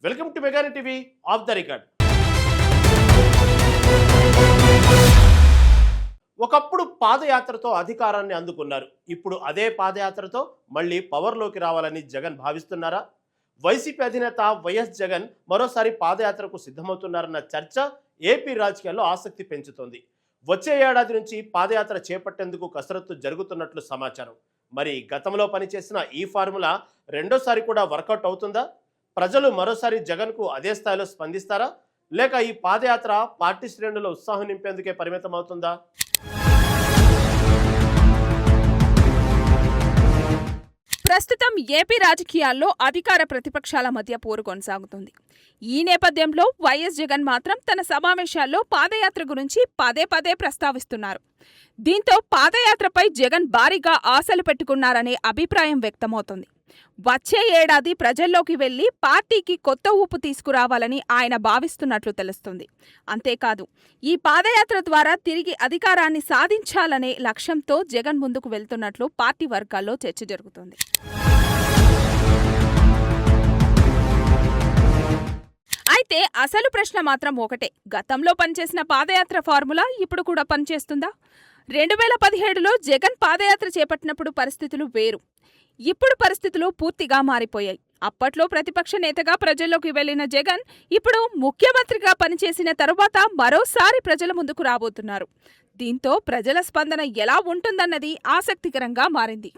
Welcome to మెగాని TV off the record. ఒకప్పుడు పాదయాత్రతో అధికారాన్ని అందుకున్నారు. ఇప్పుడు అదే పాదయాత్రతో మళ్ళీ పవర్లోకి రావాలని జగన్ భావిస్తున్నారా? వైసీపీ అధినేత వైఎస్ జగన్ మరోసారి పాదయాత్రకు సిద్ధమవుతున్నారన్న చర్చ ఏపీ రాజకీయాల్లో ఆసక్తి పెంచుతోంది. వచ్చే ఏడాది నుంచి పాదయాత్ర చేపట్టేందుకు కసరత్తు జరుగుతున్నట్లు సమాచారం. మరి గతంలో పనిచేసిన ఈ ఫార్ములా రెండోసారి కూడా వర్కౌట్ అవుతుందా? ప్రజలు మరోసారి జగన్కు అదే స్థాయిలో స్పందిస్తారా, లేక ఈ పాదయాత్ర పార్టీ శ్రేణుల్లో ఉత్సాహం నింపేందుకే పరిమితం అవుతుందా? ప్రస్తుతం ఏపీ రాజకీయాల్లో అధికార ప్రతిపక్షాల మధ్య పోరు కొనసాగుతుంది. ఈ నేపథ్యంలో వైఎస్ జగన్ మాత్రం తన సమావేశాల్లో పాదయాత్ర గురించి పదే పదే ప్రస్తావిస్తున్నారు. దీంతో పాదయాత్రపై జగన్ భారీగా ఆశలు పెట్టుకున్నారనే అభిప్రాయం వ్యక్తమవుతోంది. వచ్చే ఏడాది ప్రజల్లోకి వెళ్లి పార్టీకి కొత్త ఊపు తీసుకురావాలని ఆయన భావిస్తున్నట్లు తెలుస్తుంది. అంతేకాదు, ఈ పాదయాత్ర ద్వారా తిరిగి అధికారాన్ని సాధించాలనే లక్ష్యంతో జగన్ ముందుకు వెళ్తున్నట్లు పార్టీ వర్గాల్లో చర్చ జరుగుతోంది. అయితే అసలు ప్రశ్న మాత్రం ఒకటే: గతంలో పనిచేసిన పాదయాత్ర ఫార్ములా ఇప్పుడు కూడా పనిచేస్తుందా? 2017లో జగన్ పాదయాత్ర చేపట్టినప్పుడు పరిస్థితులు వేరు. ఇప్పుడు పరిస్థితులు పూర్తిగా మారిపోయాయి. అప్పట్లో ప్రతిపక్ష నేతగా ప్రజల్లోకి వెళ్లిన జగన్ ఇప్పుడు ముఖ్యమంత్రిగా పనిచేసిన తరువాత మరోసారి ప్రజల ముందుకు రాబోతున్నారు. దీంతో ప్రజల స్పందన ఎలా ఉంటుందన్నది ఆసక్తికరంగా మారింది.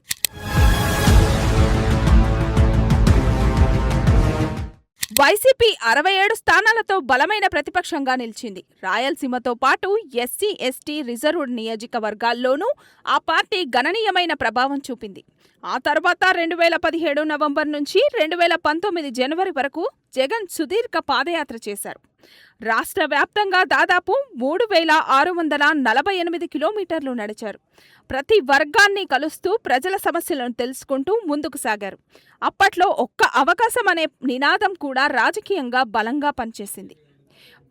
వైసీపీ 67 స్థానాలతో బలమైన ప్రతిపక్షంగా నిలిచింది. రాయలసీమతో పాటు ఎస్సీ, ఎస్టీ రిజర్వ్డ్ నియోజకవర్గాల్లోనూ ఆ పార్టీ గణనీయమైన ప్రభావం చూపింది. ఆ తర్వాత 2017 నవంబర్ నుంచి 2019 జనవరి వరకు జగన్ సుదీర్ఘ పాదయాత్ర చేశారు. రాష్ట్ర వ్యాప్తంగా దాదాపు 3648 కిలోమీటర్లు నడిచారు. ప్రతి వర్గాన్ని కలుస్తూ ప్రజల సమస్యలను తెలుసుకుంటూ ముందుకు సాగారు. అప్పట్లో ఒక్క అవకాశం అనే నినాదం కూడా రాజకీయంగా బలంగా పనిచేసింది.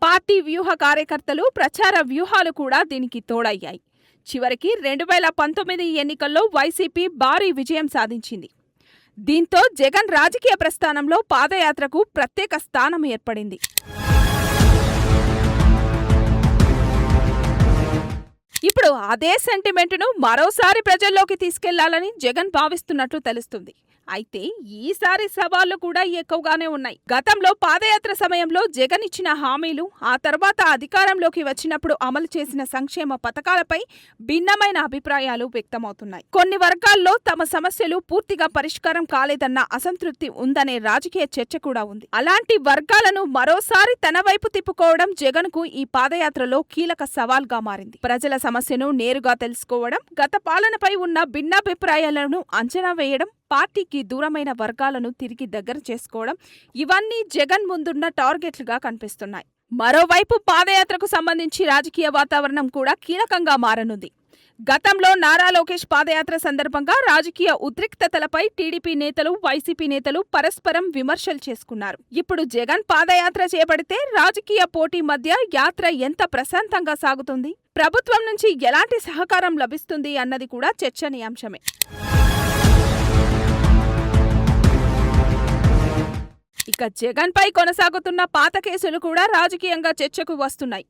పార్టీ వ్యూహ కార్యకర్తలు, ప్రచార వ్యూహాలు కూడా దీనికి తోడయ్యాయి. చివరికి 2019 ఎన్నికల్లో వైసీపీ భారీ విజయం సాధించింది. దీంతో జగన్ రాజకీయ ప్రస్థానంలో పాదయాత్రకు ప్రత్యేక స్థానం ఏర్పడింది. ఇప్పుడు అదే సెంటిమెంటును మరోసారి ప్రజల్లోకి తీసుకెళ్లాలని జగన్ భావిస్తున్నట్లు తెలుస్తుంది. అయితే ఈసారి సవాళ్లు కూడా ఎక్కువగానే ఉన్నాయి. గతంలో పాదయాత్ర సమయంలో జగన్ ఇచ్చిన హామీలు, ఆ తర్వాత అధికారంలోకి వచ్చినప్పుడు అమలు చేసిన సంక్షేమ పథకాలపై భిన్నమైన అభిప్రాయాలు వ్యక్తమవుతున్నాయి. కొన్ని వర్గాల్లో తమ సమస్యలు పూర్తిగా పరిష్కారం కాలేదన్న అసంతృప్తి ఉందనే రాజకీయ చర్చ కూడా ఉంది. అలాంటి వర్గాలను మరోసారి తన వైపు తిప్పుకోవడం జగన్కు ఈ పాదయాత్రలో కీలక సవాల్గా మారింది. ప్రజల సమస్యను నేరుగా తెలుసుకోవడం, గత పాలనపై ఉన్న భిన్నాభిప్రాయాలను అంచనా వేయడం, పార్టీకి దూరమైన వర్గాలను తిరిగి దగ్గర చేసుకోవడం, ఇవన్నీ జగన్ ముందున్న టార్గెట్లుగా కనిపిస్తున్నాయి. మరోవైపు పాదయాత్రకు సంబంధించి రాజకీయ వాతావరణం కూడా కీలకంగా మారనుంది. గతంలో నారా లోకేష్ పాదయాత్ర సందర్భంగా రాజకీయ ఉద్రిక్తతలపై టీడీపీ నేతలు, వైసీపీ నేతలు పరస్పరం విమర్శలు చేసుకున్నారు. ఇప్పుడు జగన్ పాదయాత్ర చేపడితే రాజకీయ పోటీ మధ్య యాత్ర ఎంత ప్రశాంతంగా సాగుతుంది, ప్రభుత్వం నుంచి ఎలాంటి సహకారం లభిస్తుంది అన్నది కూడా చర్చనీయాంశమే. ఇక జగన్ పై కొనసాగుతున్న పాత కేసులు కూడా రాజకీయంగా చర్చకు వస్తున్నాయి.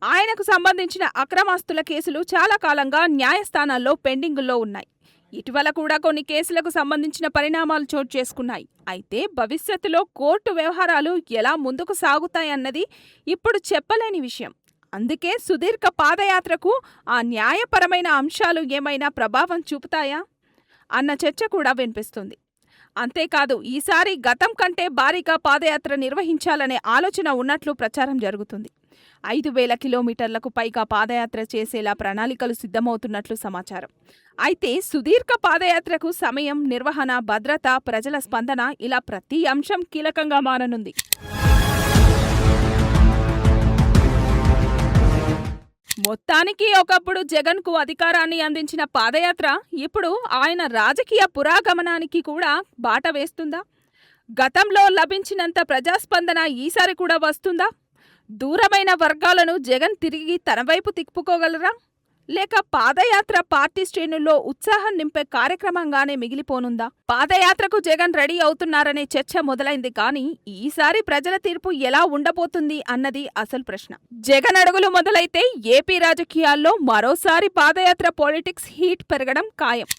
ఆయనకు సంబంధించిన అక్రమాస్తుల కేసులు చాలా కాలంగా న్యాయస్థానాల్లో పెండింగుల్లో ఉన్నాయి. ఇటీవల కూడా కొన్ని కేసులకు సంబంధించిన పరిణామాలు చోటు చేసుకున్నాయి. అయితే భవిష్యత్తులో కోర్టు వ్యవహారాలు ఎలా ముందుకు సాగుతాయన్నది ఇప్పుడు చెప్పలేని విషయం. అందుకే సుదీర్ఘ పాదయాత్రకు ఆ న్యాయపరమైన అంశాలు ఏమైనా ప్రభావం చూపుతాయా అన్న చర్చ కూడా వినిపిస్తుంది. అంతేకాదు, ఈసారి గతం కంటే భారీగా పాదయాత్ర నిర్వహించాలనే ఆలోచన ఉన్నట్లు ప్రచారం జరుగుతుంది. 5000 కిలోమీటర్లకు పైగా పాదయాత్ర చేసేలా ప్రణాళికలు సిద్ధమవుతున్నట్లు సమాచారం. అయితే సుదీర్ఘ పాదయాత్రకు సమయం, నిర్వహణ, భద్రత, ప్రజల స్పందన ఇలా ప్రతి అంశం కీలకంగా మారనుంది. మొత్తానికి ఒకప్పుడు జగన్కు అధికారాన్ని అందించిన పాదయాత్ర ఇప్పుడు ఆయన రాజకీయ పురాగమనానికి కూడా బాట వేస్తుందా? గతంలో లభించినంత ప్రజాస్పందన ఈసారి కూడా వస్తుందా? దూరమైన వర్గాలను జగన్ తిరిగి తన వైపు తిప్పుకోగలరా? లేక పాదయాత్ర పార్టీ శ్రేణుల్లో ఉత్సాహం నింపే కార్యక్రమంగానే మిగిలిపోనుందా? పాదయాత్రకు జగన్ రెడీ అవుతున్నారనే చర్చ మొదలైంది కానీ ఈసారి ప్రజల తీర్పు ఎలా ఉండబోతుంది అన్నది అసలు ప్రశ్న. జగన్ అడుగులు మొదలైతే ఏపీ రాజకీయాల్లో మరోసారి పాదయాత్ర పాలిటిక్స్ హీట్ పెరగడం ఖాయం.